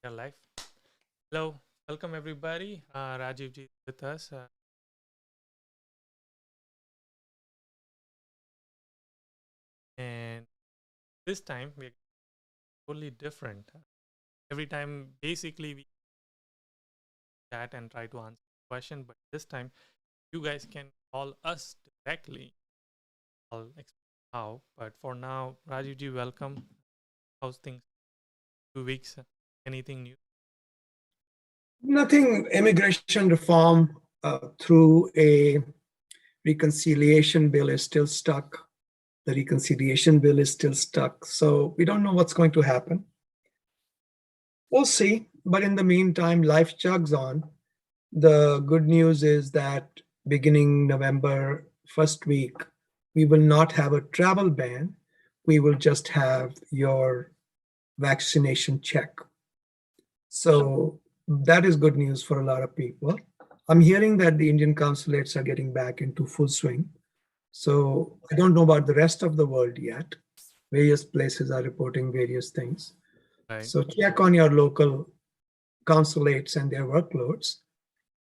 Yeah, live. Hello, welcome everybody. Rajiv ji is with us, and this time we're totally different. Every time, basically, we chat and try to answer the question, but this time you guys can call us directly. I'll explain how. But for now, Rajiv ji, welcome. How's things? 2 weeks? Anything new? Nothing. Immigration reform through a reconciliation bill is still stuck. The reconciliation bill is still stuck. So we don't know what's going to happen. We'll see. But in the meantime, life chugs on. The good news is that beginning November first week, we will not have a travel ban. We will just have your vaccination check. So that is good news for a lot of people. I'm hearing that the Indian consulates are getting back into full swing. So I don't know about the rest of the world yet. Various places are reporting various things. Right. So check on your local consulates and their workloads.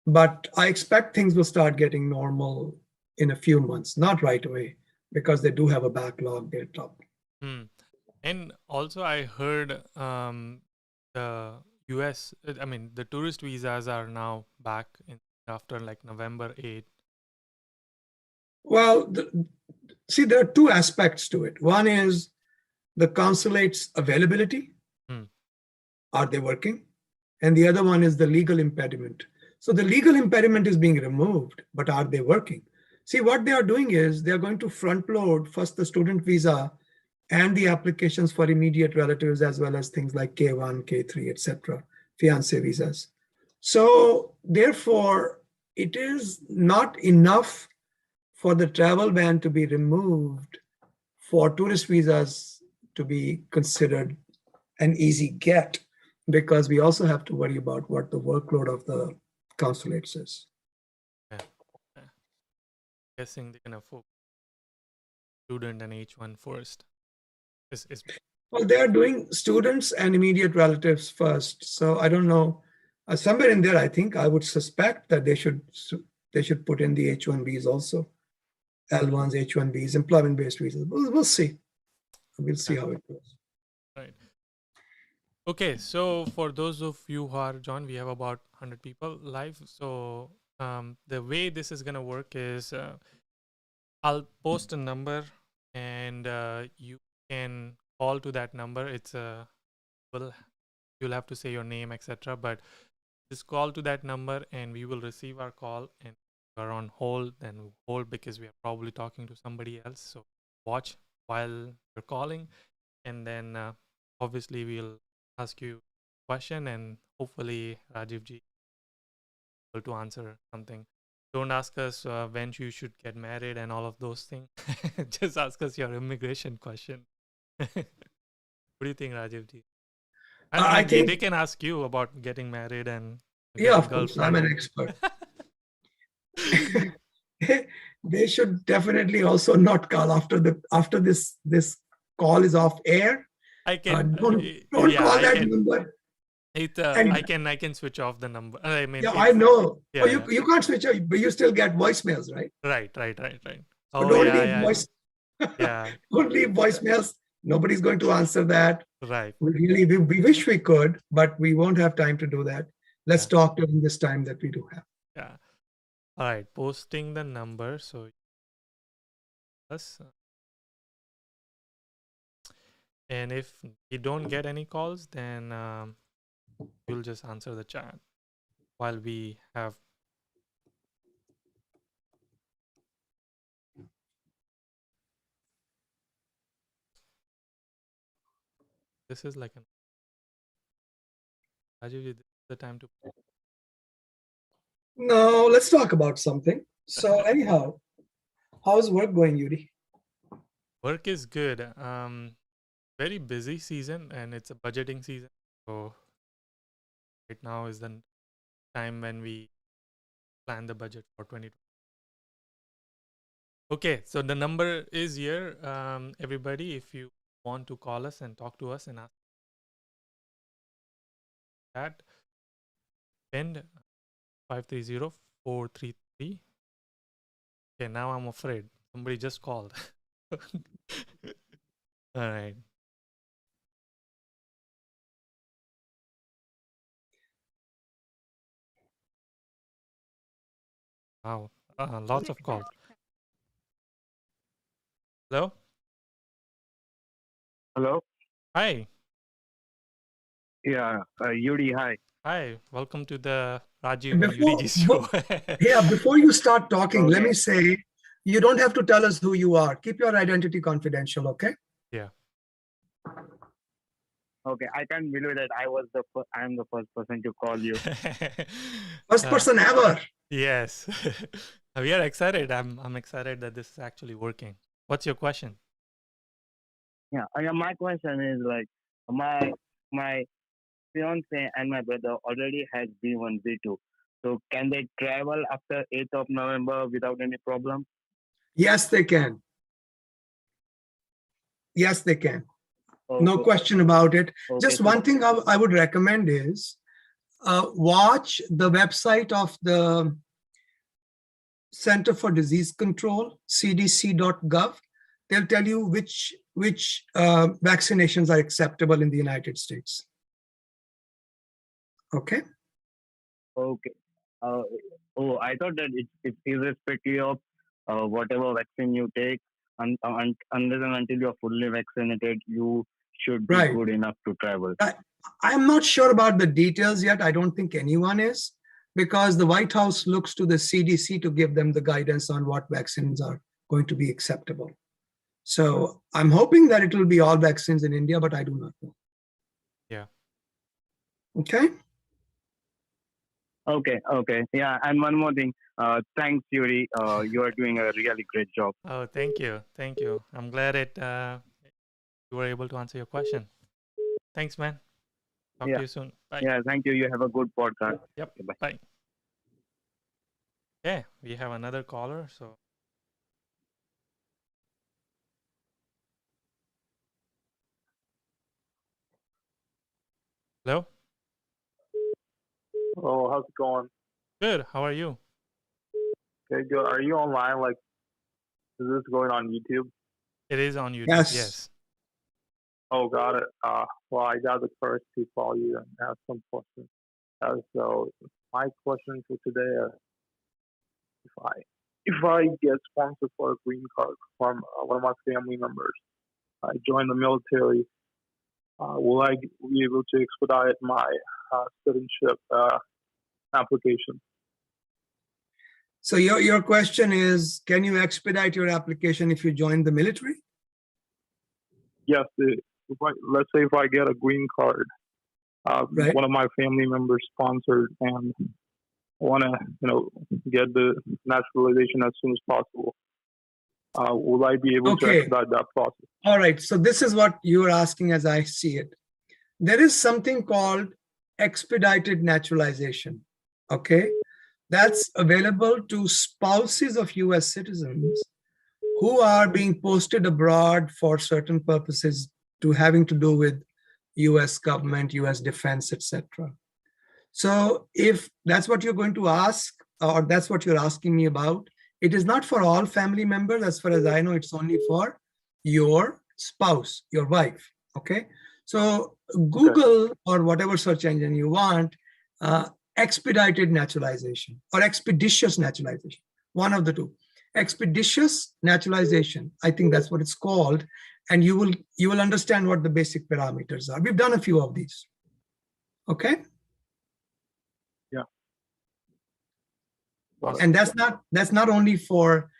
But I expect things will start getting normal in a few months, not right away, because they do have a backlog built up. Hmm. And also, I heard the US, I mean, the tourist visas are now back after like November 8th. Well, see, there are two aspects to it. One is the consulate's availability. Hmm. Are they working? And the other one is the legal impediment. So the legal impediment is being removed, but are they working? See, what they are doing is they are going to front load first the student visa and the applications for immediate relatives, as well as things like K1, K3, etc., fiance visas. So therefore, it is not enough for the travel ban to be removed for tourist visas to be considered an easy get, because we also have to worry about what the workload of the consulates is. Yeah. Yeah. Guessing they're gonna focus student and H1 first. Is Well, they are doing students and immediate relatives first. So I don't know. Somewhere in there, I think I would suspect that they should put in the H1Bs also, L1s, H1Bs, employment-based visas. We'll see. We'll see yeah, how it goes. right. Okay, so for those of you who are joined, we have about 100 people live. So the way this is gonna work is I'll post a number and you can call to that number. It's well, you'll have to say your name, etc. But just call to that number and we will receive our call, and if you're on hold, then we'll hold because we are probably talking to somebody else. So watch while you're calling, and then obviously we'll ask you a question, and hopefully Rajiv ji will to answer something. Don't ask us when you should get married and all of those things. Just ask us your immigration question. What do you think, Rajiv ji? I I mean, they think, can ask you about getting married and yeah, getting of course, I'm girlfriend. an expert. They should definitely also not call after this call is off air. I can, Don't yeah, call I that can. number. It, And I can switch off the number. I mean, yeah, I it's know. Oh, yeah, you yeah. you can't switch off, but you still get voicemails, right? Right, right, right, right. So Oh don't yeah, leave yeah, voice. yeah. Don't leave voicemails. Nobody's going to answer that. Right. We wish we could, but we won't have time to do that. Let's Yeah, talk during this time that we do have. yeah. All right, posting the number. So yes, and if you don't get any calls, then you'll just answer the chat while we have. This is like an Rajiv, this is the time to. No, let's talk about something. So anyhow, how's work going, Yudi? Work is good. Very busy season, and it's a budgeting season. So right now is the time when we plan the budget for 2020. Okay, so the number is here. Everybody, if you want to call us and talk to us and ask chat. Pinned 530433. Okay, now I'm afraid. Somebody just called. All right. Wow. Lots of calls. Hello? Hello? Hi. Yeah, Yudi, hi. Hi. Welcome to the Rajiv and Before, Yudi show. yeah, before you start talking, let Okay, me say you don't have to tell us who you are. Keep your identity confidential, okay? Yeah. okay. I can't believe that I'm the first person to call you. First Uh, person ever. yes. We are excited. I'm excited that this is actually working. What's your question? Yeah, my question is like, my fiance and my brother already has B1, B2. So can they travel after 8th of November without any problem? Yes, they can. Yes, they can. No Okay, question about it. okay. Just So one thing I would recommend is watch the website of the Center for Disease Control, cdc.gov. They'll tell you which vaccinations are acceptable in the United States. Okay. okay. Uh, I thought that it's irrespective of whatever vaccine you take, unless and until you're fully vaccinated, you should be Right. good enough to travel. I'm not sure about the details yet. I don't think anyone is, because the White House looks to the CDC to give them the guidance on what vaccines are going to be acceptable. So I'm hoping that it will be all vaccines in India, but I do not know. Yeah. Okay. Okay, okay. Yeah, and one more thing. Thanks, Yuri. You are doing a really great job. Oh, thank you. Thank you. I'm glad you were able to answer your question. Thanks, man. Talk to Yeah, you soon. Bye. yeah. Thank you. You have a good podcast. Yep. Okay, bye. Bye. Yeah, we have another caller. So, hello. Oh, how's it going? Good. How are you? Okay, good. Are you online? Like, is this going on YouTube? It is on YouTube. Yes. Yes. Oh, got it. Well, I got the courage to call you and ask some questions. So my question for today is, if I if I get sponsored for a green card from one of my family members, I join the military. Will I be able to expedite my citizenship application? So your question is, can you expedite your application if you join the military? Yes. Let's say if I get a green card, Right. one of my family members sponsored, and want to get the naturalization as soon as possible. Will I be able to Okay. expedite that process? All right. So this is what you are asking as I see it. There is something called expedited naturalization. Okay. That's available to spouses of US citizens who are being posted abroad for certain purposes to having to do with US government, US defense, etc. So if that's what you're going to ask, or that's what you're asking me about, it is not for all family members. As far as I know, it's only for your spouse, your wife. Okay. So Google or whatever search engine you want, expedited naturalization or expeditious naturalization, one of the two. Expeditious naturalization, I think that's what it's called, and you will understand what the basic parameters are. We've done a few of these. Okay. Yeah. Awesome. And that's not only for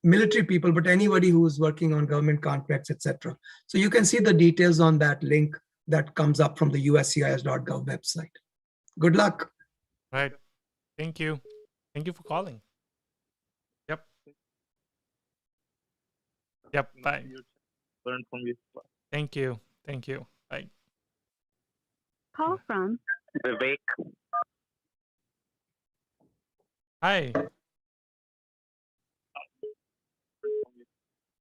military people, but anybody who is working on government contracts, etc. So you can see the details on that link that comes up from the uscis.gov website. Good luck. Right. Thank you. Thank you for calling. Yep. Yep. Bye. Learn from you. Thank you. Thank you. Bye. Call from Vivek. Hi.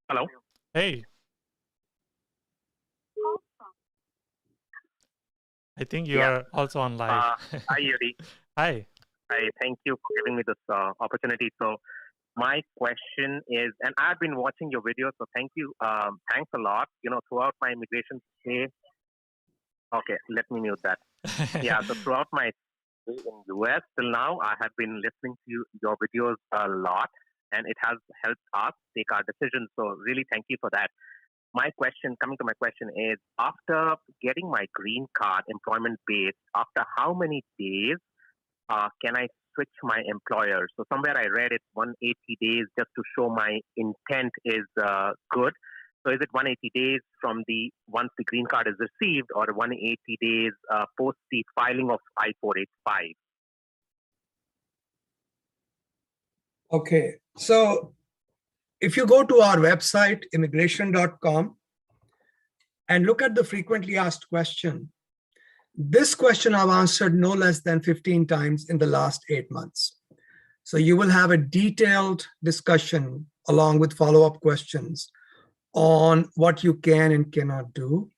Hello. Hey. I think you Yeah. are also on live. Hi, Yudi. Hi. Hi, thank you for giving me this opportunity. So, my question is, and I've been watching your videos, so thank you. Thanks a lot. Throughout my immigration stay, okay, let me mute that. Yeah, so throughout my stay in US till now, I have been listening to your videos a lot, and it has helped us take our decisions. So, really, thank you for that. Coming to my question is, after getting my green card, employment based, after how many days can I switch my employer? So somewhere I read it's 180 days just to show my intent is good. So is it 180 days from once the green card is received, or 180 days post the filing of I-485? Okay, so if you go to our website, immigration.com, and look at the frequently asked question, this question I've answered no less than 15 times in the last 8 months. So you will have a detailed discussion along with follow-up questions on what you can and cannot do.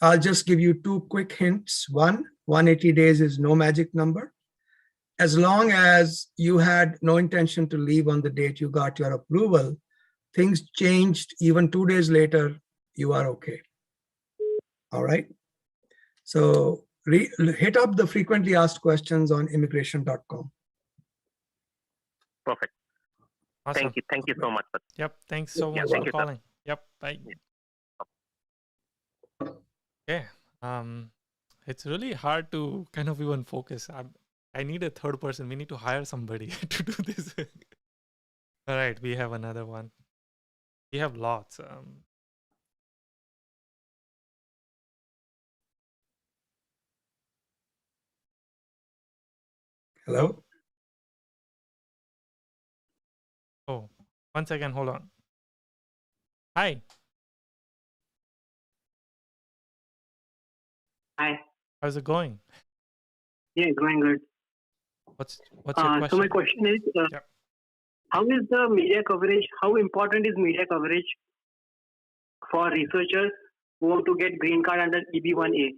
I'll just give you 2 quick hints. 180 days is no magic number. As long as you had no intention to leave on the date you got your approval, things changed even 2 days later, you are okay. All right. So hit up the frequently asked questions on immigration.com. Perfect. Awesome. Thank you so much. Yep. Thanks so Yeah, much thank for you, sir. calling. Yep. Bye. Okay. It's really hard to kind of even focus. I need a third person. We need to hire somebody to do this. All right. We have another one. We have lots. Hello? Oh, 1 second. Hold on. Hi. Hi. How's it going? Yeah, it's going good. What's your question? So my question is, Yep. how is the media coverage? How important is media coverage for researchers who want to get green card under EB1A?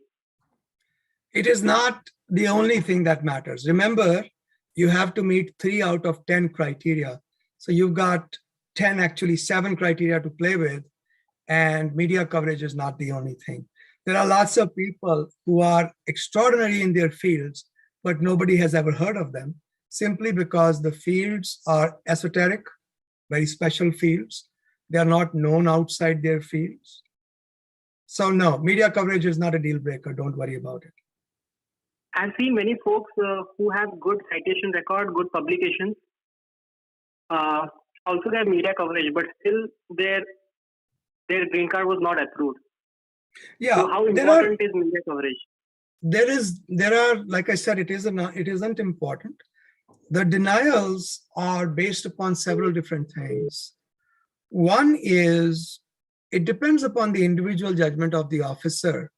It is not the only thing that matters. Remember, you have to meet 3 out of 10 criteria. So you've got 10, actually 7 criteria to play with, and media coverage is not the only thing. There are lots of people who are extraordinary in their fields, but nobody has ever heard of them, simply because the fields are esoteric, very special fields. They are not known outside their fields. So no, media coverage is not a deal breaker. Don't worry about it. I've seen many folks who have good citation record, good publications. Also, they have media coverage, but still their green card was not approved. Yeah, so how important is media coverage? There are, like I said, it isn't important. The denials are based upon several different things. One is, it depends upon the individual judgment of the officer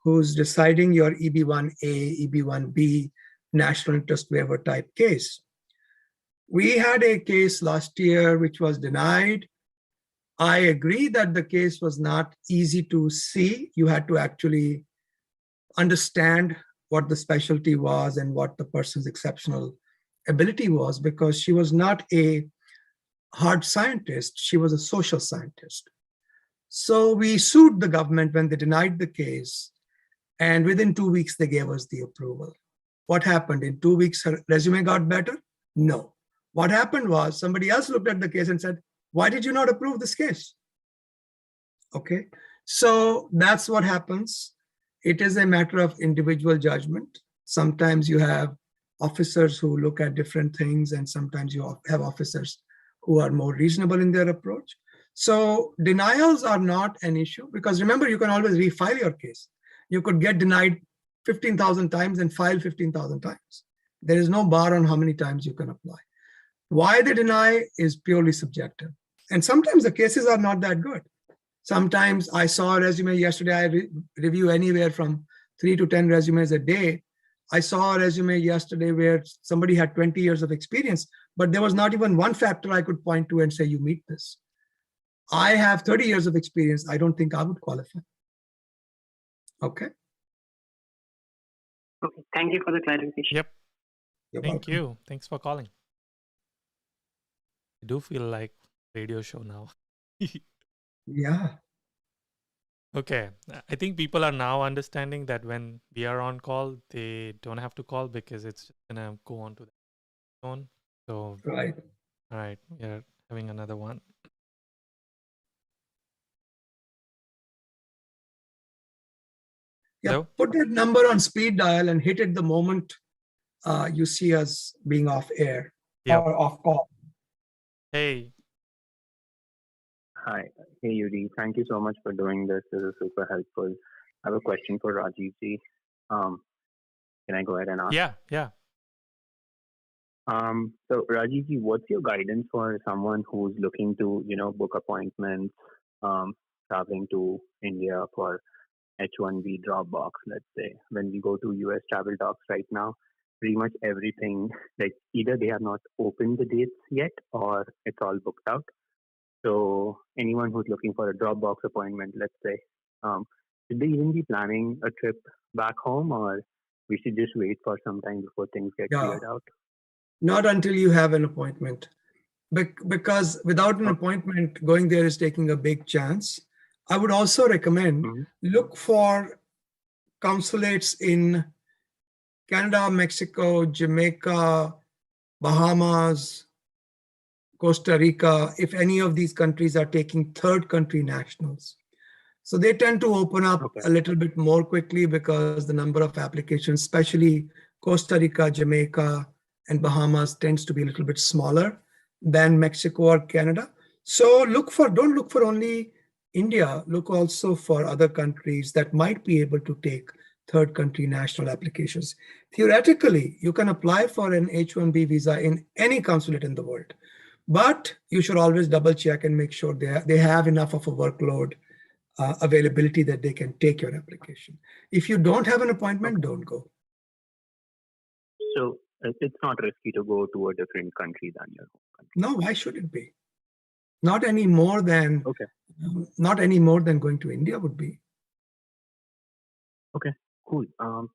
who's deciding your EB1A, EB1B, national interest waiver type case. We had a case last year which was denied. I agree that the case was not easy to see. You had to actually understand what the specialty was and what the person's exceptional ability was, because she was not a hard scientist, she was a social scientist. So we sued the government when they denied the case, and within 2 weeks they gave us the approval. What happened? In 2 weeks her resume got better? No. What happened was somebody else looked at the case and said, why did you not approve this case? Okay, so that's what happens. It is a matter of individual judgment. Sometimes you have officers who look at different things, and sometimes you have officers who are more reasonable in their approach. So denials are not an issue, because remember, you can always refile your case. You could get denied 15,000 times and file 15,000 times. There is no bar on how many times you can apply. Why they deny is purely subjective. And sometimes the cases are not that good. Sometimes I saw a resume yesterday. I review anywhere from 3 to 10 resumes a day. I saw a resume yesterday where somebody had 20 years of experience, but there was not even one factor I could point to and say, you meet this. I have 30 years of experience. I don't think I would qualify. Okay. Okay, thank you for the clarification. Yep. You're Thank welcome. you. Thanks for calling. I do feel like radio show now. Yeah. Okay. I think people are now understanding that when we are on call, they don't have to call because it's just gonna go on to the phone. So, Right. all right, we are having another one. Yeah. Hello? Put that number on speed dial and hit it the moment you see us being off air Yep. or off call. Hey. Hi. Hey, Yudi. Thank you so much for doing this. This is super helpful. I have a question for Rajiv ji. Can I go ahead and ask? Yeah. So Rajiv ji, what's your guidance for someone who's looking to, book appointments, traveling to India for H1B Dropbox, let's say, when we go to US travel talks right now, pretty much everything, like either they have not opened the dates yet or it's all booked out. So anyone who's looking for a Dropbox appointment, let's say, should they even be planning a trip back home, or we should just wait for some time before things get cleared out? Not until you have an appointment. Because without an appointment, going there is taking a big chance. I would also recommend look for consulates in Canada, Mexico, Jamaica, Bahamas, Costa Rica, if any of these countries are taking third country nationals. So they tend to open up a little bit more quickly because the number of applications, especially Costa Rica, Jamaica, and Bahamas, tends to be a little bit smaller than Mexico or Canada. So don't look for only India, look also for other countries that might be able to take third country national applications. Theoretically, you can apply for an H1B visa in any consulate in the world, but you should always double check and make sure they have enough of a workload availability that they can take your application. If you don't have an appointment, don't go. So it's not risky to go to a different country than your home country? No, why should it be? Not any more than going to India would be. Okay, cool.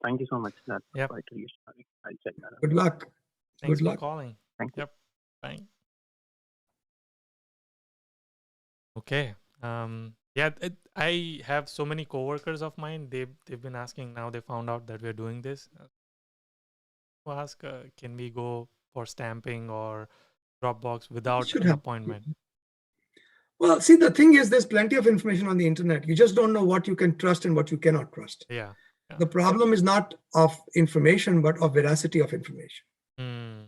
Thank you so much. That's Yep. quite reassuring. I'll check that out. Good luck. Thanks Good for luck. calling. Thank you. Yep. Bye. Okay. Yeah, I have so many coworkers of mine. They've been asking now. They found out that we're doing this. To ask, can we go for stamping or Dropbox without an appointment? Well, see, the thing is, there's plenty of information on the internet. You just don't know what you can trust and what you cannot trust. Yeah. The problem is not of information, but of veracity of information. Yeah.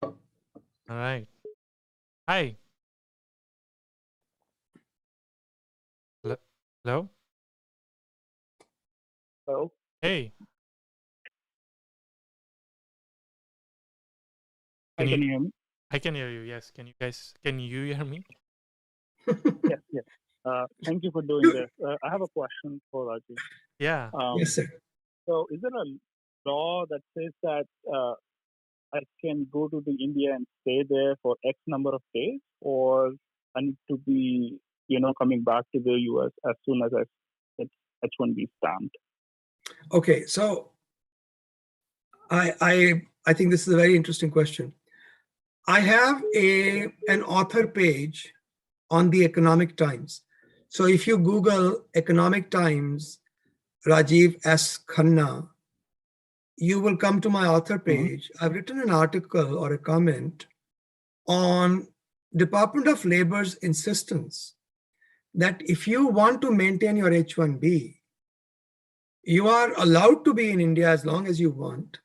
All right. Hi. Hello? Hello? Hey. Can you hear me? I can hear you. Yes. Can you hear me? Yes. Thank you for doing this. I have a question for Rajiv. Yeah. Yes, sir. So is there a law that says that I can go to the India and stay there for X number of days, or I need to be, coming back to the US as soon as it's H1B stamped? Okay, so I think this is a very interesting question. I have an author page on the Economic Times. So if you Google Economic Times, Rajiv S. Khanna, you will come to my author page. I've written an article or a comment on Department of Labor's insistence that if you want to maintain your H1B, you are allowed to be in India as long as you want,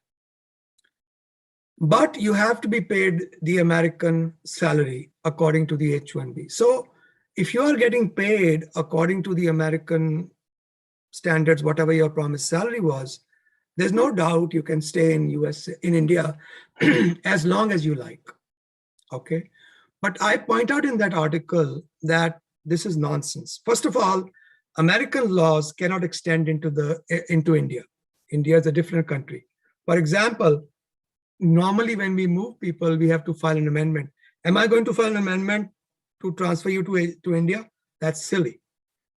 but you have to be paid the American salary according to the H1B. So if you are getting paid according to the American standards, whatever your promised salary was, there's no doubt you can stay in India as long as you like. Okay. But I point out in that article that this is nonsense. First of all, American laws cannot extend into India. India is a different country. For example, normally when we move people, we have to file an amendment. Am I going to file an amendment to transfer you to India? That's silly.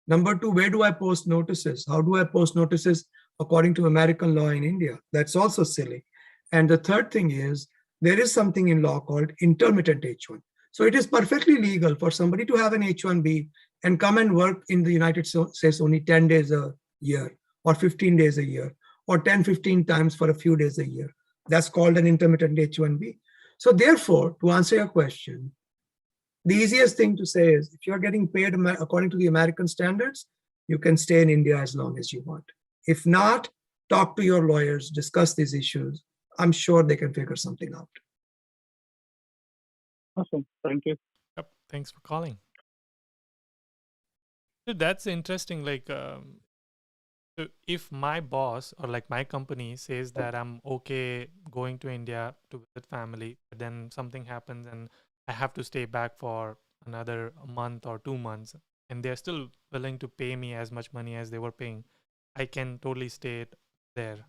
Number two, where do I post notices? How do I post notices according to American law in India? That's also silly. And the third thing is, there is something in law called intermittent H1. So it is perfectly legal for somebody to have an H1B and come and work in the United States only 10 days a year or 15 days a year or 10, 15 times for a few days a year. That's called an intermittent H1B. So therefore, to answer your question, the easiest thing to say is if you're getting paid according to the American standards, you can stay in India as long as you want. If not, talk to your lawyers, discuss these issues. I'm sure they can figure something out. Awesome. Thank you. Yep. Thanks for calling. So that's interesting. Like, so if my boss or like my company says that I'm okay going to India to visit family, but then something happens and I have to stay back for another month or 2 months, and they're still willing to pay me as much money as they were paying, I can totally stay there.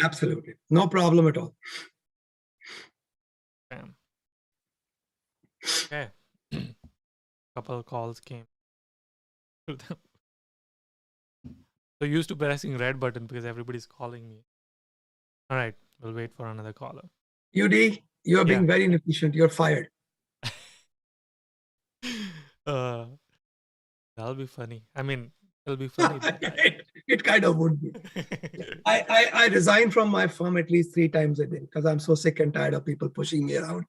Absolutely. No problem at all. Bam. Okay. Couple calls came. So used to pressing red button because everybody's calling me. All right, we'll wait for another caller. Yudi, you're Yeah. being very inefficient. You're fired. That'll be funny. I mean, it'll be funny. It kind of would be. I resign from my firm at least 3 times a day because I'm so sick and tired of people pushing me around.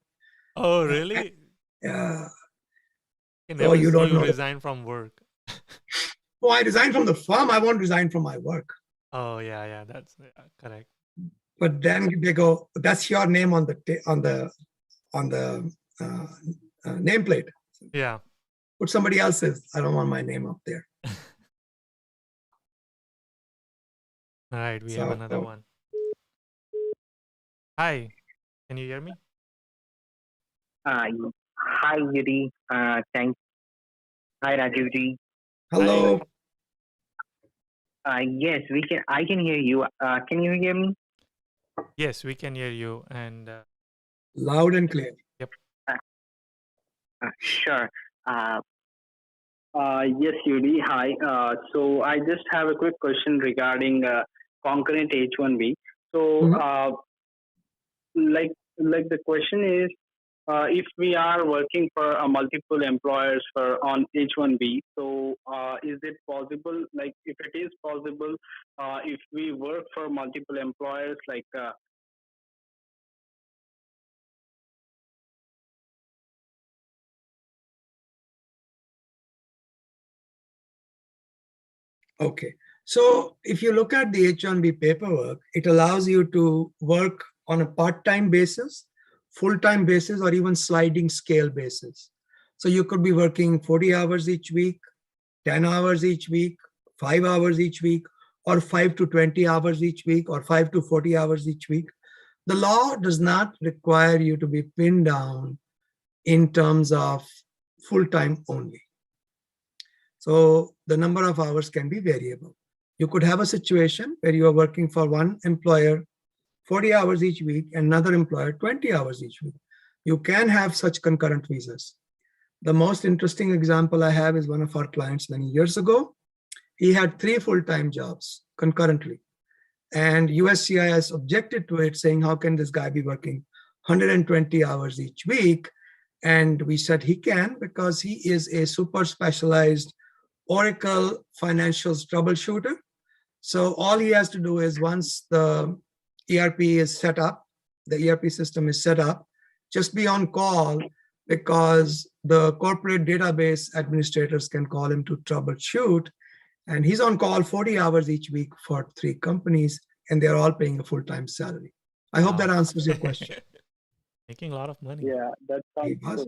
Oh, really? Yeah. I So never you see don't you know. resign from work. Oh, I resign from the firm. I won't resign from my work. Oh, yeah, that's correct. But then they go, that's your name on the nameplate. Yeah. Put somebody else's. I don't want my name up there. All right, we have another one. Hi, can you hear me? Hi, Yudi. Thanks. Hi, Rajivji. Hello. Yes, we can. I can hear you. Can you hear me? Yes, we can hear you, and loud and clear. Yep. Sure. Yes, Yudi. Hi. So I just have a quick question regarding concurrent H1B. So, like the question is, if we are working for multiple employers on H1B, so is it possible? Like, if it is possible, if we work for multiple employers, like. Okay. So if you look at the H1B paperwork, it allows you to work on a part-time basis, full-time basis, or even sliding scale basis. So you could be working 40 hours each week, 10 hours each week, 5 hours each week, or 5 to 20 hours each week, or 5 to 40 hours each week. The law does not require you to be pinned down in terms of full-time only. So the number of hours can be variable. You could have a situation where you are working for one employer 40 hours each week and another employer 20 hours each week. You can have such concurrent visas. The most interesting example I have is one of our clients many years ago. He had 3 full-time jobs concurrently. And USCIS objected to it, saying, how can this guy be working 120 hours each week? And we said he can because he is a super specialized Oracle financials troubleshooter. So all he has to do is once the ERP is set up, the ERP system is set up, just be on call because the corporate database administrators can call him to troubleshoot. And he's on call 40 hours each week for 3 companies, and they're all paying a full-time salary. I hope that answers your question. Making a lot of money. Yeah, that sounds good.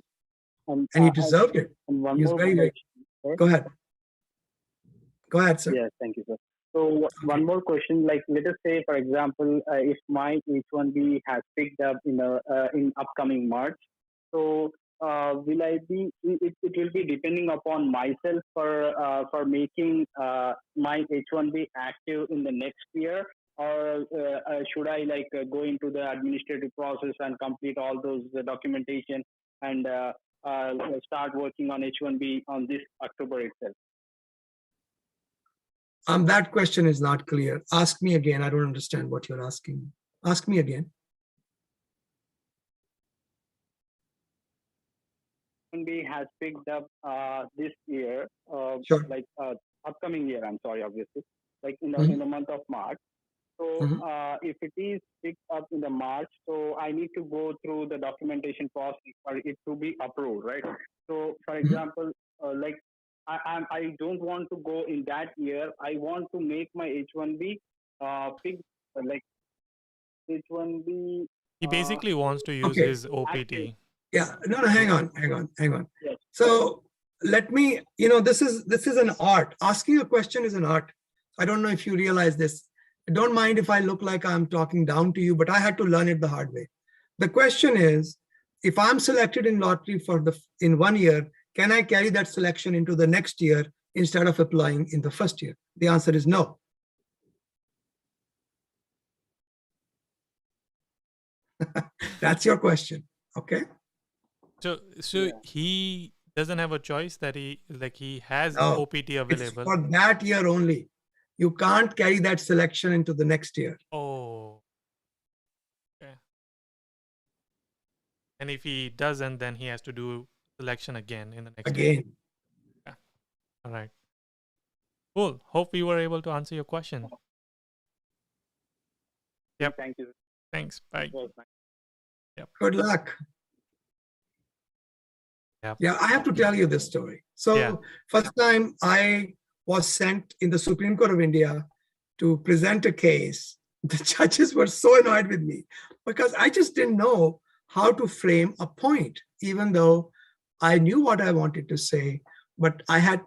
And he deserved it. One He was more very, very. Go ahead. Go ahead, sir. Yes, thank you, sir. So one more question, like let us say, for example, if my H1B has picked up in upcoming March, so will I be? It will be depending upon myself for making my H1B active in the next year, or should I go into the administrative process and complete all those documentation and start working on H1B on this October itself? That question is not clear. Ask me again. I don't understand what you're asking. Ask me again. H1B has picked up this year, Sure. like upcoming year. I'm sorry, obviously, like in the month of March. So if it is picked up in the March, so I need to go through the documentation process for it to be approved, right? So, for example, like I don't want to go in that year. I want to make my H1B pick like H1B. He basically wants to use Okay. his OPT. Yeah, no, hang on. Yes. So let me, this is an art. Asking a question is an art. I don't know if you realize this. Don't mind if I look like I'm talking down to you, but I had to learn it the hard way. The question is, if I'm selected in lottery in 1 year, can I carry that selection into the next year instead of applying in the first year? The answer is no. That's your question. Okay. So he doesn't have a choice that he has No, OPT available. It's for that year only. You can't carry that selection into the next year. Oh. Okay. And if he doesn't, then he has to do selection again in the next year. Again. Yeah. All right. Cool. Hope we were able to answer your question. Yep. Thank you. Thanks. Bye. Yep. Good luck. Yep. Yeah, I have to tell you this story. So first time I was sent in the Supreme Court of India to present a case, the judges were so annoyed with me because I just didn't know how to frame a point, even though I knew what I wanted to say, but I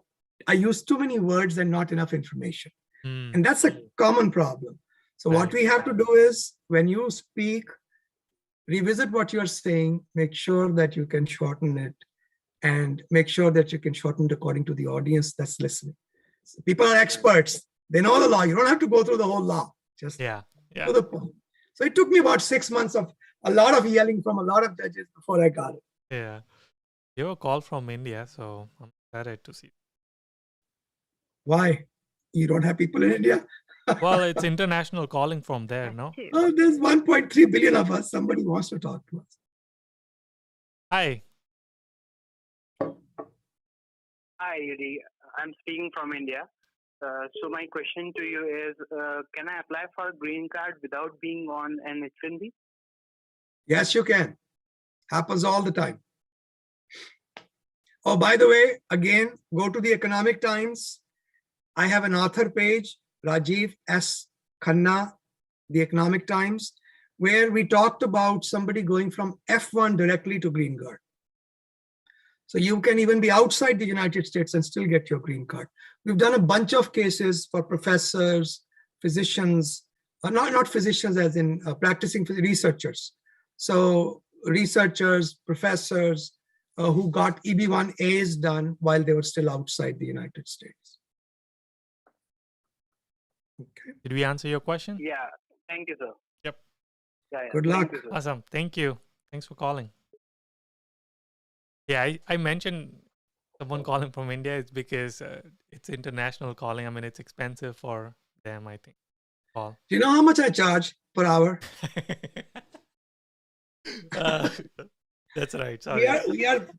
used too many words and not enough information. And that's a common problem. So what we have to do is when you speak, revisit what you're saying, make sure that you can shorten it, and make sure that you can shorten it according to the audience that's listening. So people are experts. They know the law. You don't have to go through the whole law. Just to the point. So it took me about 6 months of a lot of yelling from a lot of judges before I got it. Yeah. You have a call from India, so I'm excited to see. Why? You don't have people in India? Well, it's international calling from there, no? Oh, there's 1.3 billion of us. Somebody wants to talk to us. Hi. Hi, Yudi. I'm speaking from India. So my question to you is, can I apply for a green card without being on an H1B? Yes, you can. Happens all the time. Oh, by the way, again, go to the Economic Times. I have an author page, Rajiv S. Khanna, the Economic Times, where we talked about somebody going from F1 directly to green card. So you can even be outside the United States and still get your green card. We've done a bunch of cases for professors, physicians, not physicians as in practicing researchers. So researchers, professors who got EB1As done while they were still outside the United States. Okay. Did we answer your question? Yeah. Thank you, sir. Yep. Yeah, Good luck. Thank you, Awesome. Thank you. Thanks for calling. Yeah, I mentioned someone calling from India is because it's international calling. I mean, it's expensive for them, I think. Call. Do you know how much I charge per hour? That's right. Sorry.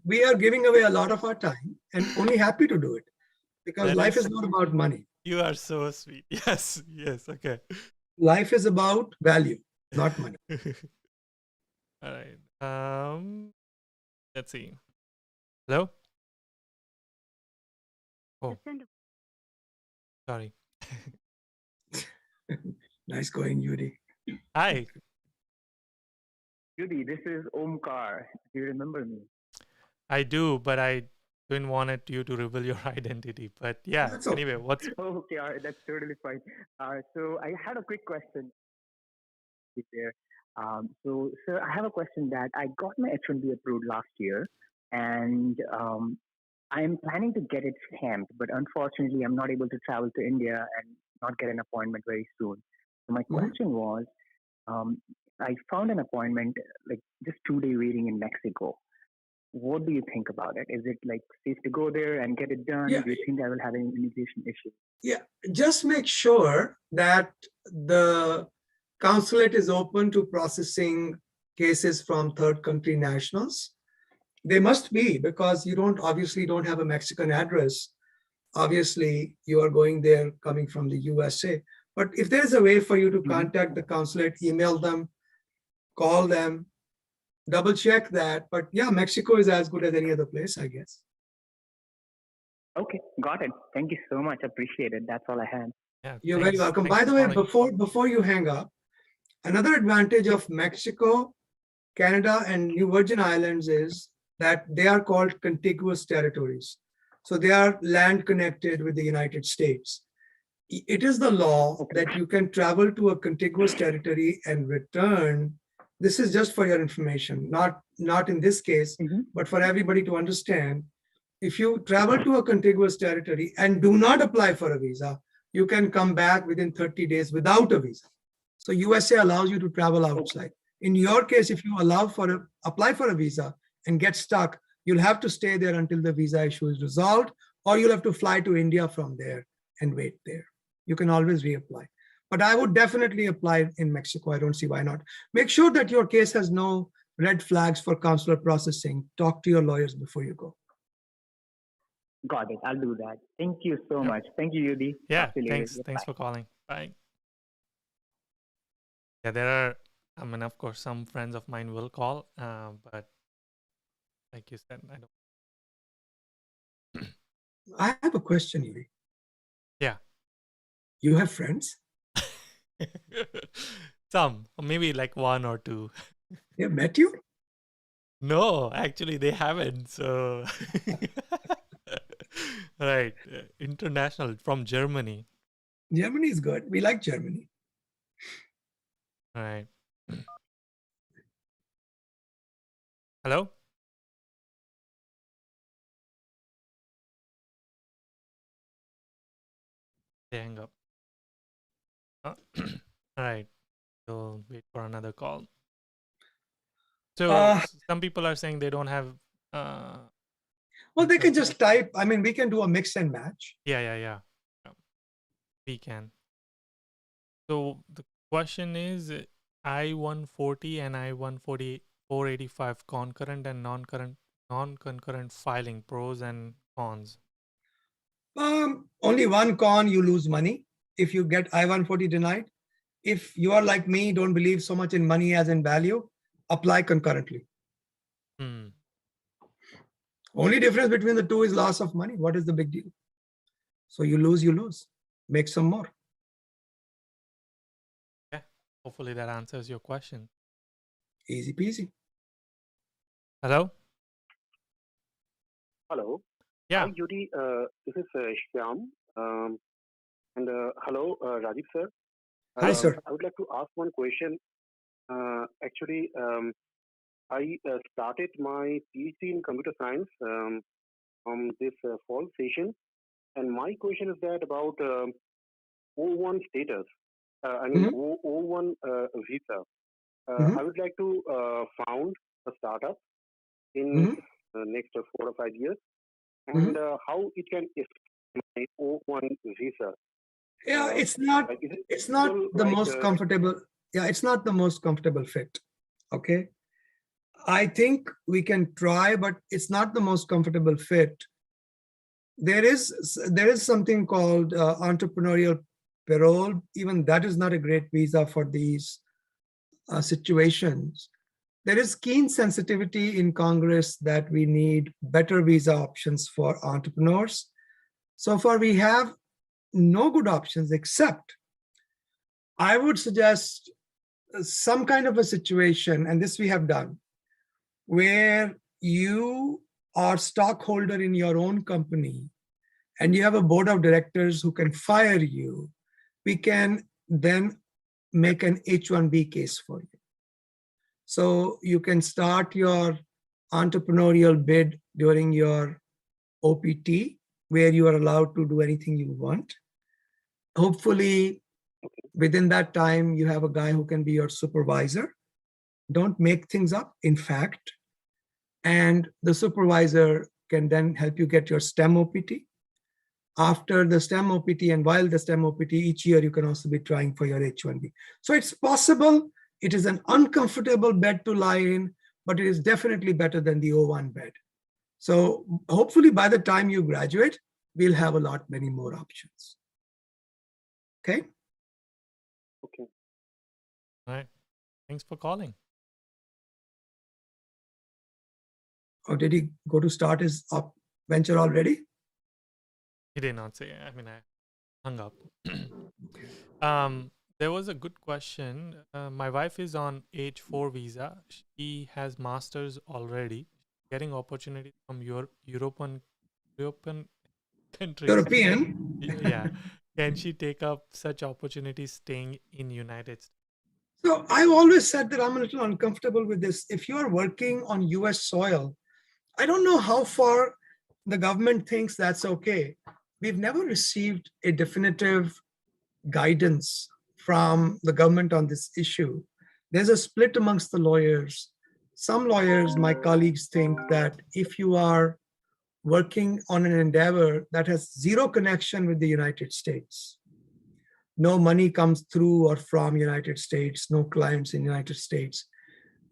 We are giving away a lot of our time and only happy to do it because life is not about money. You are so sweet. Yes. Okay. Life is about value, not money. All right. Let's see. Hello? Oh, sorry. Nice going, Yudi. Hi. Yudi, this is Omkar. Do you remember me? I do, but I didn't want you to reveal your identity. But yeah, That's okay. anyway, what's... Okay, all right, that's totally fine. So I had a quick question there. So, sir, I have a question that I got my H1B approved last year, and I am planning to get it stamped, but unfortunately, I'm not able to travel to India and not get an appointment very soon. So my question was, I found an appointment, like just 2-day waiting in Mexico. what do you think about it? Is it like safe to go there and get it done? Yeah. Do you think I will have any immigration issue? Yeah, just make sure that the consulate is open to processing cases from third country nationals. They must be, because you obviously don't have a Mexican address. Obviously, you are going there coming from the USA. But if there's a way for you to contact the consulate, email them, call them, double check that. But yeah, Mexico is as good as any other place, I guess. Okay, got it. Thank you so much. Appreciate it. That's all I had. Yeah, You're very welcome. By the way, before you hang up, another advantage of Mexico, Canada, and New Virgin Islands is that they are called contiguous territories. So they are land connected with the United States. It is the law that you can travel to a contiguous territory and return. This is just for your information, not in this case, but for everybody to understand. If you travel to a contiguous territory and do not apply for a visa, you can come back within 30 days without a visa. So USA allows you to travel outside. In your case, if you apply for a visa and get stuck, you'll have to stay there until the visa issue is resolved, or you'll have to fly to India from there and wait there. You can always reapply. But I would definitely apply in Mexico. I don't see why not. Make sure that your case has no red flags for consular processing. Talk to your lawyers before you go. Got it. I'll do that. Thank you so much. Thank you, Yudi. Yeah, thanks for calling. Bye. Yeah, there are, of course, some friends of mine will call, but like you said, I don't. I have a question, Yudi. Yeah. You have friends? Some, or maybe like one or two. They have met you? No, actually they haven't. So, right, international from Germany. Germany is good. We like Germany. All right. Hello? They hang up. All right. We'll wait for another call. So some people are saying they don't have. Well, they can just type. I mean, we can do a mix and match. Yeah. We can. So the question is I-140 and I-140-485 concurrent and non-concurrent filing, pros and cons. Only one con, you lose money if you get I-140 denied. If you are like me, don't believe so much in money as in value, apply concurrently. Only difference between the two is loss of money. What is the big deal? So you lose. Make some more. Yeah, hopefully that answers your question. Easy peasy. Hello? Hello. Yeah. Hi, Yudi. This is Shyam. And hello, Rajiv, sir. Hi, sir. I would like to ask one question. Actually, I started my PhD in computer science from this fall session. And my question is that about O1 status. I mean, O1 visa. I would like to found a startup in the next 4 or 5 years. And how it can affect my O1 visa. Yeah, it's not the most comfortable. Yeah, it's not the most comfortable fit. Okay. I think we can try, but it's not the most comfortable fit. There is something called entrepreneurial parole. Even that is not a great visa for these situations. There is keen sensitivity in Congress that we need better visa options for entrepreneurs. So far, we have no good options, except I would suggest some kind of a situation, and this we have done, where you are stockholder in your own company and you have a board of directors who can fire you. We can then make an H1B case for you. So you can start your entrepreneurial bid during your OPT, where you are allowed to do anything you want. Hopefully, within that time, you have a guy who can be your supervisor. Don't make things up, in fact. and the supervisor can then help you get your STEM OPT. After the STEM OPT and while the STEM OPT, each year you can also be trying for your H1B. So it's possible. It is an uncomfortable bed to lie in, but it is definitely better than the O1 bed. So hopefully by the time you graduate, we'll have a lot many more options. Okay. Okay. All right. Thanks for calling. Or did he go to start his venture already? He did not say. I mean, I hung up. There was a good question. My wife is on H4 visa. She has masters already, getting opportunities from European countries. European. Yeah. Can she take up such opportunities staying in United States? So I've always said that I'm a little uncomfortable with this. If you are working on US soil, I don't know how far the government thinks that's okay. We've never received a definitive guidance from the government on this issue. There's a split amongst the lawyers. Some lawyers, my colleagues, think that if you are working on an endeavor that has zero connection with the United States, no money comes through or from United States, no clients in United States,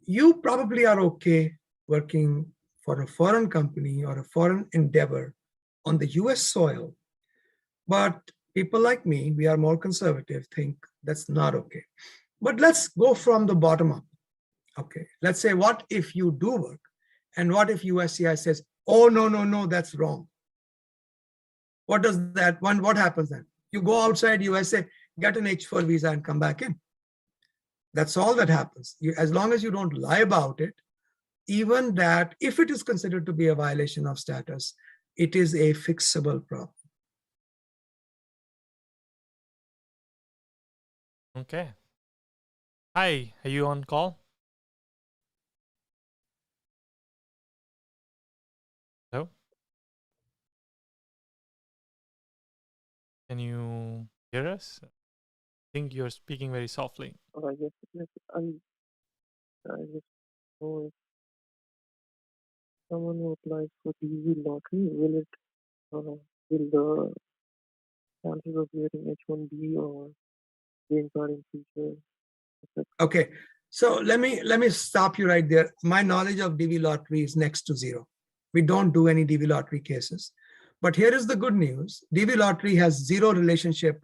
you probably are okay working for a foreign company or a foreign endeavor on the US soil. But people like me, we are more conservative, think that's not okay. But let's go from the bottom up. Okay, let's say, what if you do work? And what if USCIS says, oh, no, that's wrong? What does that one, what happens then? You go outside USA, get an H4 visa and come back in. That's all that happens. As long as you don't lie about it, even that, if it is considered to be a violation of status, it is a fixable problem. Okay. Hi, are you on call? Hello? Can you hear us? I think you're speaking very softly. Yes, I just know if someone who applies for DV lottery, will the chances of getting H1B or green card in future? Okay, so let me stop you right there. My knowledge of DV lottery is next to zero. We don't do any DV lottery cases. But here is the good news. DV lottery has zero relationship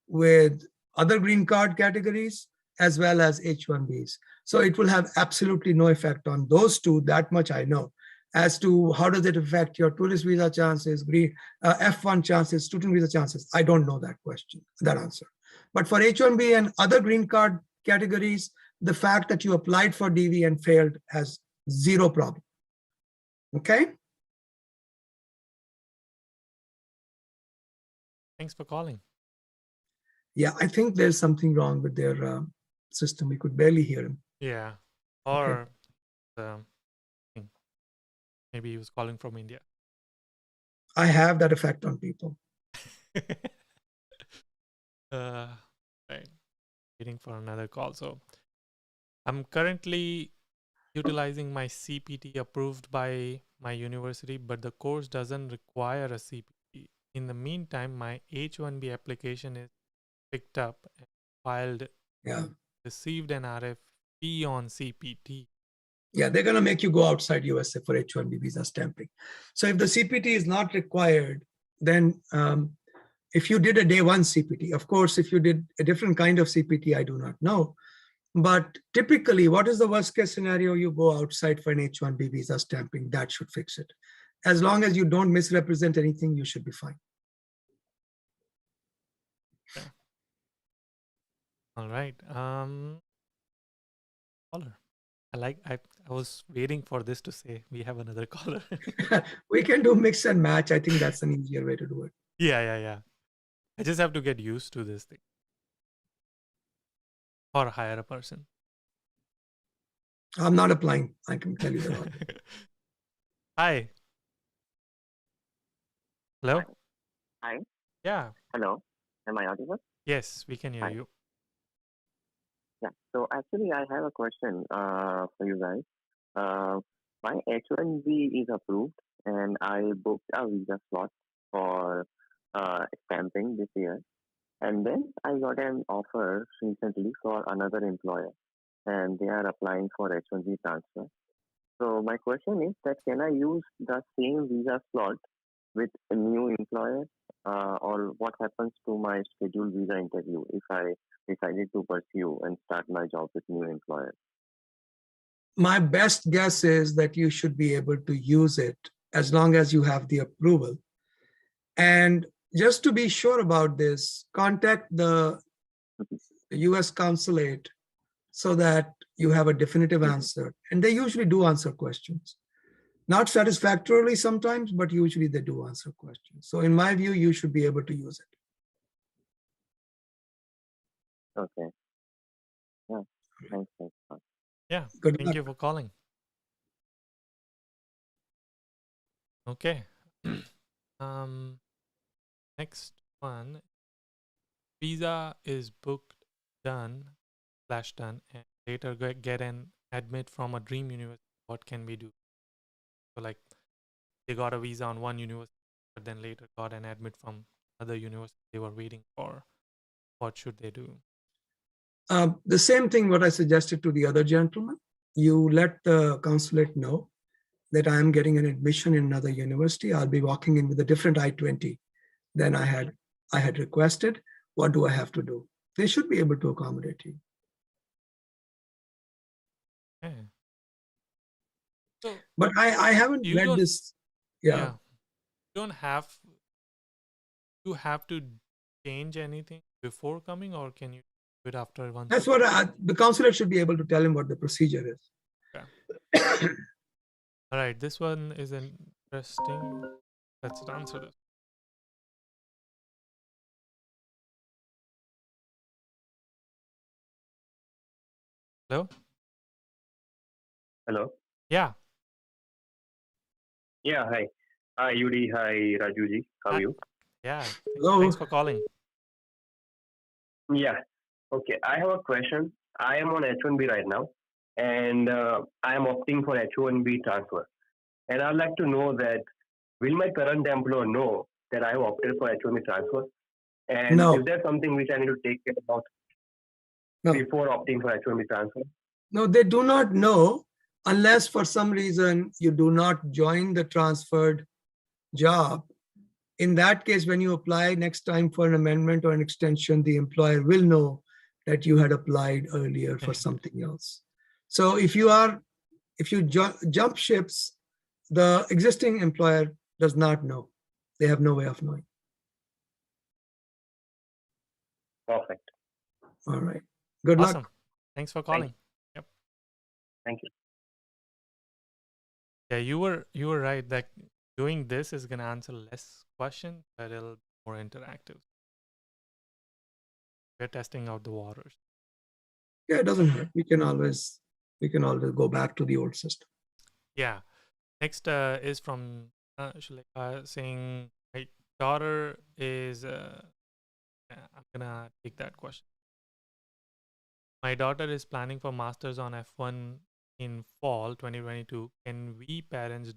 with other green card categories as well as H1Bs. So it will have absolutely no effect on those two, that much I know. As to how does it affect your tourist visa chances, F1 chances, student visa chances, I don't know that answer. But for H1B and other green card categories, the fact that you applied for DV and failed has zero problem. Okay? Thanks for calling. Yeah, I think there's something wrong with their system. We could barely hear him. Yeah. Or maybe he was calling from India. I have that effect on people. Right. Waiting for another call. So I'm currently utilizing my CPT approved by my university, but the course doesn't require a CPT. In the meantime, my H1B application is picked up and filed. Yeah. Received an RFP on CPT. Yeah, they're going to make you go outside USA for H1B visa stamping. So if the CPT is not required, then if you did a day one CPT, of course, if you did a different kind of CPT, I do not know. But typically, what is the worst case scenario? You go outside for an H1B visa stamping, that should fix it. As long as you don't misrepresent anything, you should be fine. Okay. All right. Caller. I was waiting for this to say we have another caller. We can do mix and match. I think that's an easier way to do it. Yeah. I just have to get used to this thing. Or hire a person. I'm not applying. I can tell you that. Hi. Hello? Hi. Yeah. Hello. Am I audible? Yes, we can hear you. Yeah. So actually, I have a question for you guys. My H1B is approved, and I booked a visa slot for stamping this year. And then I got an offer recently for another employer, and they are applying for H1B transfer. So my question is that can I use the same visa slot with a new employer, or what happens to my scheduled visa interview if I decided to pursue and start my job with new employer? My best guess is that you should be able to use it as long as you have the approval. And just to be sure about this, contact the US consulate so that you have a definitive answer. And they usually do answer questions. Not satisfactorily sometimes, but usually they do answer questions. So in my view, you should be able to use it. Okay. Yeah. Thanks. Yeah. Good Thank luck. you for calling. Okay. Next one. Visa is booked, done, /done, and later get an admit from a dream university. What can we do? So like they got a visa on one university, but then later got an admit from other university they were waiting for. What should they do? The same thing what I suggested to the other gentleman. You let the consulate know that I am getting an admission in another university. I'll be walking in with a different I-20 than I had requested. What do I have to do? They should be able to accommodate you. Okay. So But I haven't you read don't, this. Yeah. you don't have, you have to change anything before coming, or can you do it after once? That's what the consulate should be able to tell him what the procedure is. Okay. All right, this one is interesting. Let's answer this. Hello? Hello. Yeah. Yeah. Hi. Hi, Yudi. Hi, Rajuji. How are you? Yeah. Hello. Thanks for calling. Yeah. Okay. I have a question. I am on H1B right now, and I am opting for H1B transfer. And I'd like to know that will my current employer know that I have opted for H1B transfer? And No. is there something which I need to take care about before opting for H1B transfer? No, they do not know unless for some reason you do not join the transferred job. In that case, when you apply next time for an amendment or an extension, the employer will know that you had applied earlier for something else. So if you jump ships, the existing employer does not know. They have no way of knowing. Perfect. All right. Good Awesome. luck. Thanks for calling. Yep. Thank you. Yeah, you were right that doing this is gonna answer less questions, but it'll be more interactive. We're testing out the waters. Yeah, it doesn't hurt. We can always go back to the old system. Yeah. Next is from saying my daughter is. I'm gonna take that question. My daughter is planning for masters on F1 in fall 2022. Can we parents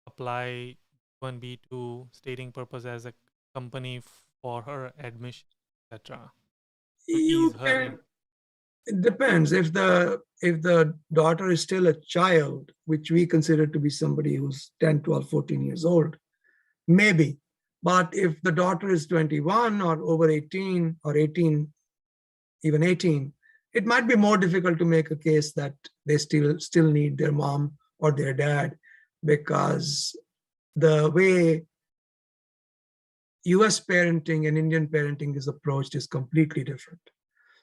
apply H1B to stating purpose as a company for her admission, etc.? You can. It depends. If the daughter is still a child, which we consider to be somebody who's 10, 12, 14 years old, maybe. But if the daughter is 21 or over 18 or 18, even 18, it might be more difficult to make a case that they still need their mom or their dad, because the way US parenting and Indian parenting is approached is completely different.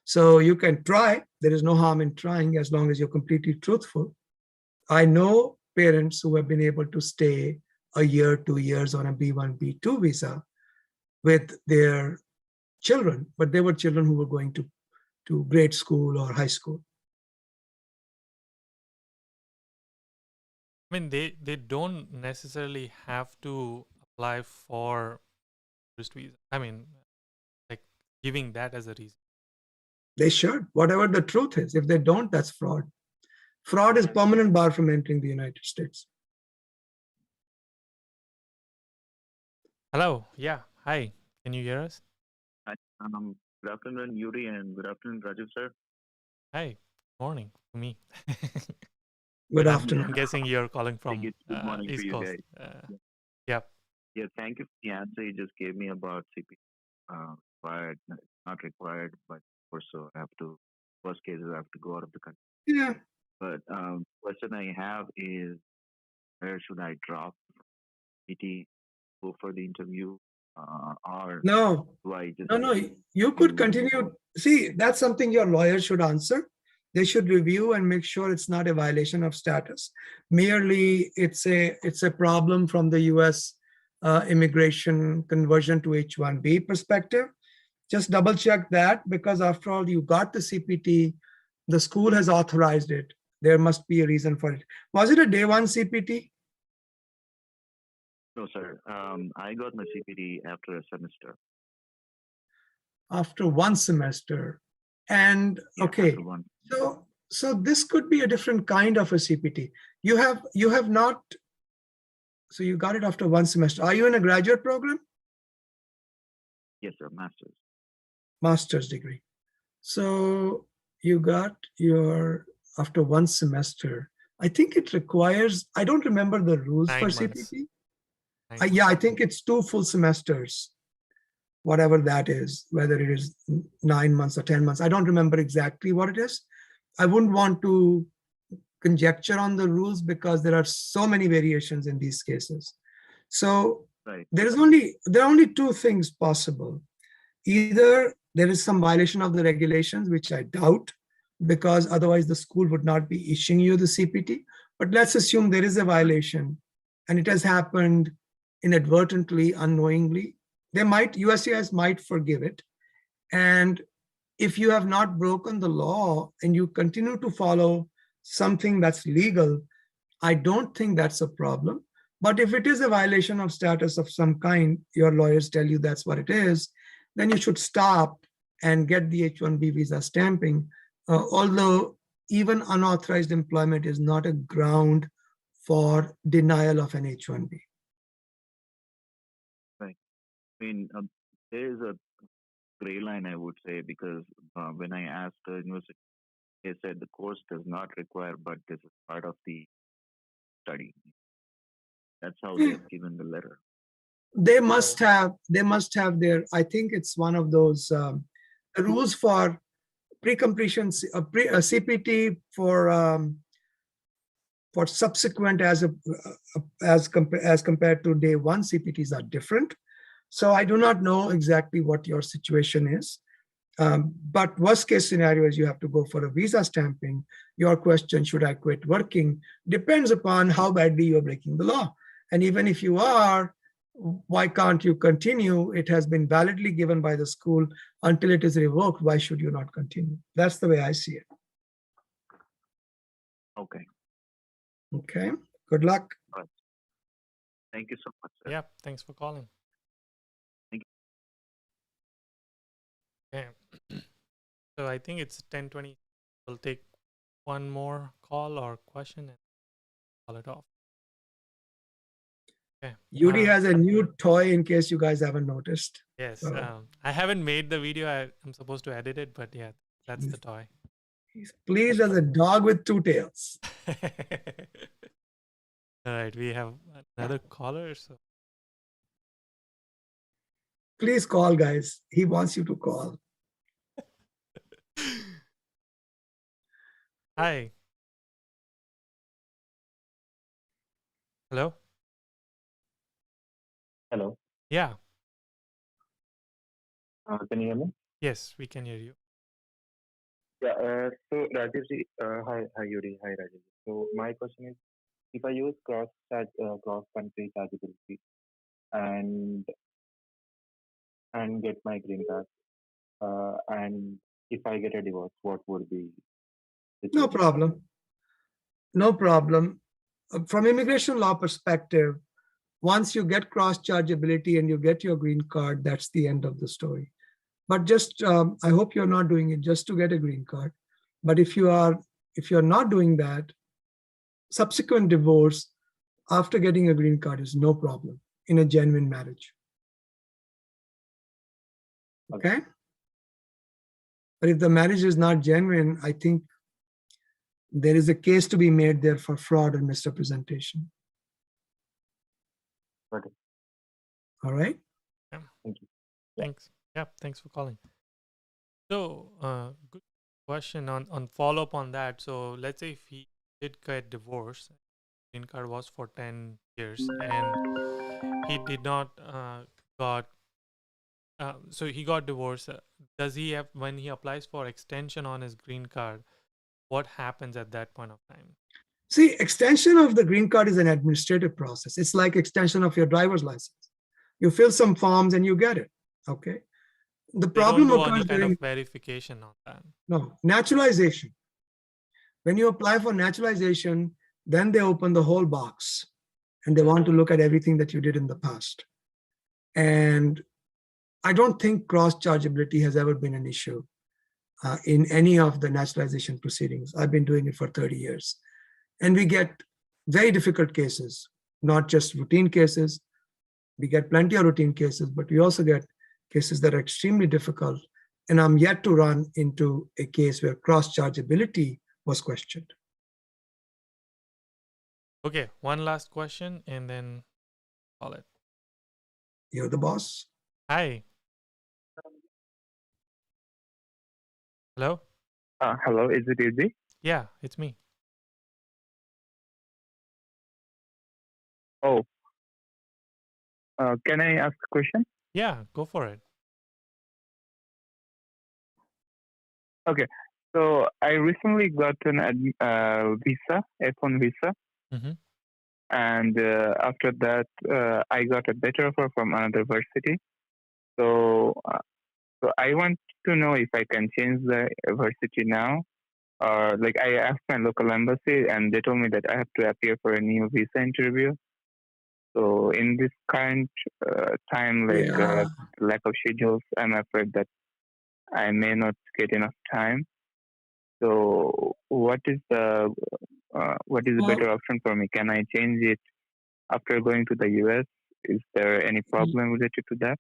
So you can try. There is no harm in trying as long as you're completely truthful. I know parents who have been able to stay a year, 2 years on a B1, B2 visa with their children, but they were children who were going to grade school or high school. I mean, they don't necessarily have to apply for tourist visa. I mean, like giving that as a reason. They should, whatever the truth is. If they don't, that's fraud. Fraud is permanent bar from entering the United States. Hello. Yeah. Hi. Can you hear us? Hi, good afternoon, Yudi, and good afternoon, Rajiv, sir. Hi. Morning to me. Good But afternoon. I'm guessing you're calling Thank from you. Good morning to East you Coast. guys. Yep. Yeah, thank you for the answer you just gave me about CP. Required, not required, but also have to, worst cases, I have to go out of the country. Yeah. But question I have is, where should I drop PT, go for the interview, or No, do I just no, you could continue. See, that's something your lawyer should answer. They should review and make sure it's not a violation of status. Merely, it's a problem from the U.S. Immigration conversion to H1B perspective. Just double check that, because after all, you got the CPT, the school has authorized it. There must be a reason for it. Was it a day one CPT? No, sir. I got my CPT after a semester. After one semester. And Yeah, okay, after one. so this could be a different kind of a CPT. You have not, so you got it after one semester. Are you in a graduate program? Yes, sir, master's. Master's degree. So you got your, after one semester, I think it requires, I don't remember the rules 9 for months. CPT. 9 Yeah, I think it's 2 full semesters, whatever that is, whether it is 9 months or 10 months. I don't remember exactly what it is. I wouldn't want to conjecture on the rules because there are so many variations in these cases. So right. there are only 2 things possible. Either there is some violation of the regulations, which I doubt, because otherwise the school would not be issuing you the CPT. But let's assume there is a violation and it has happened inadvertently, unknowingly. USCIS might forgive it. And if you have not broken the law and you continue to follow something that's legal, I don't think that's a problem. But if it is a violation of status of some kind, your lawyers tell you that's what it is, then you should stop and get the H1B visa stamping. Although even unauthorized employment is not a ground for denial of an H1B. Right. I mean, there is a gray line, I would say, because when I asked the university, they said the course does not require, but this is part of the study. That's how they have given the letter. They must have their, I think it's one of those the rules for pre-completion, CPT for subsequent as compared to day one CPTs are different. So I do not know exactly what your situation is. But worst case scenario is you have to go for a visa stamping. Your question, should I quit working, depends upon how badly you're breaking the law. And even if you are, why can't you continue? It has been validly given by the school until it is revoked. Why should you not continue? That's the way I see it. Okay. Okay. Good luck. Right. Thank you so much, sir. Yeah. Thanks for calling. Thank you. Okay. So I think it's 10:20. We'll take one more call or question and call it off. Okay. Yudi has a new toy in case you guys haven't noticed. Yes. So, I haven't made the video. I'm supposed to edit it, but yeah, that's the toy. He's pleased as a dog with 2 tails. All right. We have another caller. So Please call, guys. He wants you to call. Hi. Hello? Hello. Yeah. Can you hear me? Yes, we can hear you. Yeah. So Rajiv ji, hi Yudi, hi Rajiv. So my question is, if I use cross country chargeability and get my green card, and if I get a divorce, what would be? No problem. No problem. From immigration law perspective, once you get cross-chargeability and you get your green card, that's the end of the story. But just, I hope you're not doing it just to get a green card. But if you are if you're not doing that, subsequent divorce after getting a green card is no problem in a genuine marriage. Okay? But if the marriage is not genuine, I think there is a case to be made there for fraud and misrepresentation. Got it. All right? Yeah. Thank you. Yeah. Thanks. Yeah, thanks for calling. So, good question on follow up on that. So, let's say if he did get divorced, green card was for 10 years, and he did not got. So he got divorced. Does he have, when he applies for extension on his green card, what happens at that point of time? See, extension of the green card is an administrative process. It's like extension of your driver's license. You fill some forms and you get it. Okay. The They problem don't do occurs any kind during of verification on that. no naturalization. When you apply for naturalization, then they open the whole box and they want to look at everything that you did in the past. And I don't think cross chargeability has ever been an issue in any of the naturalization proceedings. I've been doing it for 30 years. And we get very difficult cases, not just routine cases. We get plenty of routine cases, but we also get cases that are extremely difficult. And I'm yet to run into a case where cross chargeability was questioned. Okay, one last question and then call it. You're the boss. Hi. Hello? Hello, is it Yudi? Yeah, it's me. Oh, can I ask a question? Yeah, go for it. Okay, so I recently got an visa, F1 visa, and after that, I got a better offer from another university. So, so I want to know if I can change the university now, or like I asked my local embassy, and they told me that I have to appear for a new visa interview. So in this current time, like lack of schedules, I'm afraid that I may not get enough time. So what is the better option for me? Can I change it after going to the US? Is there any problem related to that?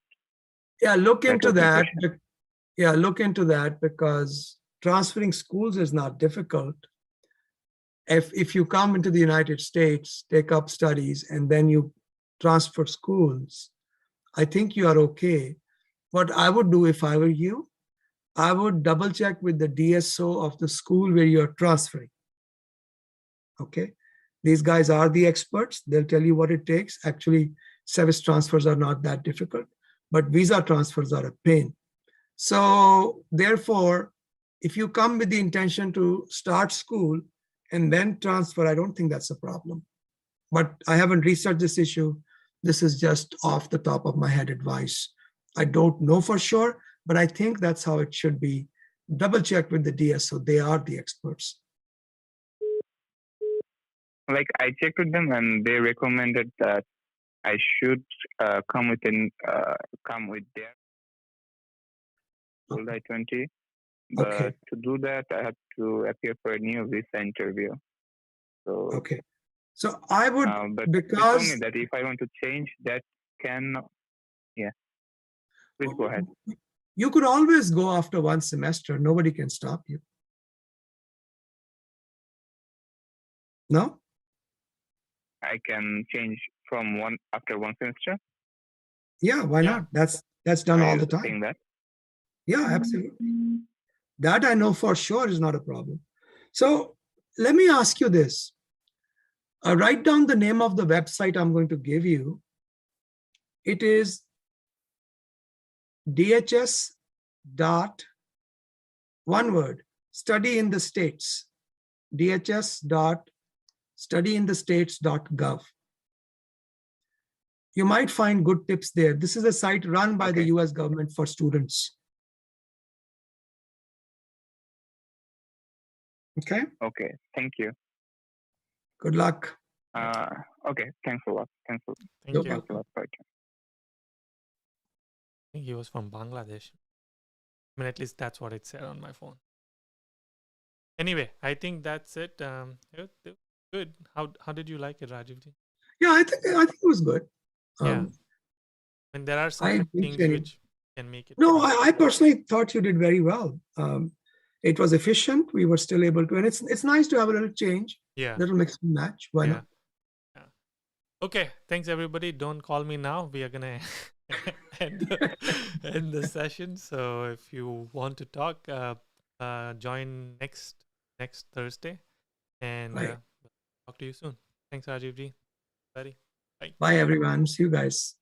Yeah, look into that. Yeah, look into that because transferring schools is not difficult. If you come into the United States, take up studies, and then you transfer schools, I think you are okay. What I would do if I were you, I would double check with the DSO of the school where you're transferring. Okay. These guys are the experts. They'll tell you what it takes. Actually, service transfers are not that difficult, but visa transfers are a pain. So therefore, if you come with the intention to start school and then transfer, I don't think that's a problem. But I haven't researched this issue. This is just off the top of my head advice. I don't know for sure, but I think that's how it should be. Double check with the DSO. They are the experts. Like I checked with them and they recommended that I should come with their old I-20. But to do that, I have to appear for a new visa interview. So okay. So I would, but because they told me that if I want to change, that can, yeah. Please go ahead. You could always go after one semester. Nobody can stop you. No? I can change from after one semester? Yeah, why not? That's done all the time. Saying that? Yeah, absolutely. That I know for sure is not a problem. So let me ask you this. Write down the name of the website I'm going to give you. It is DHS dot, one word, study in the states. DHS dot studyinthestates.gov. You might find good tips there. This is a site run by the US government for students. Okay? Okay, thank you. Good luck. Okay, thanks a lot. Thanks a lot. Thank you. Thanks a lot for it. I think he was from Bangladesh. I mean, at least that's what it said on my phone. Anyway, I think that's it. Good. How did you like it, Rajiv? Yeah, I think it was good. Yeah. And there are I some things appreciate it. which can make it. No, I personally thought you did very well. It was efficient. We were still able to, and it's nice to have a little change, Yeah. little mix and match. Why not? Yeah. Okay. Thanks, everybody. Don't call me now. We are gonna end the session. So if you want to talk, join next Thursday, and Right. talk to you soon. Thanks, Rajiv ji. Buddy. Bye. Bye, everyone. See you guys.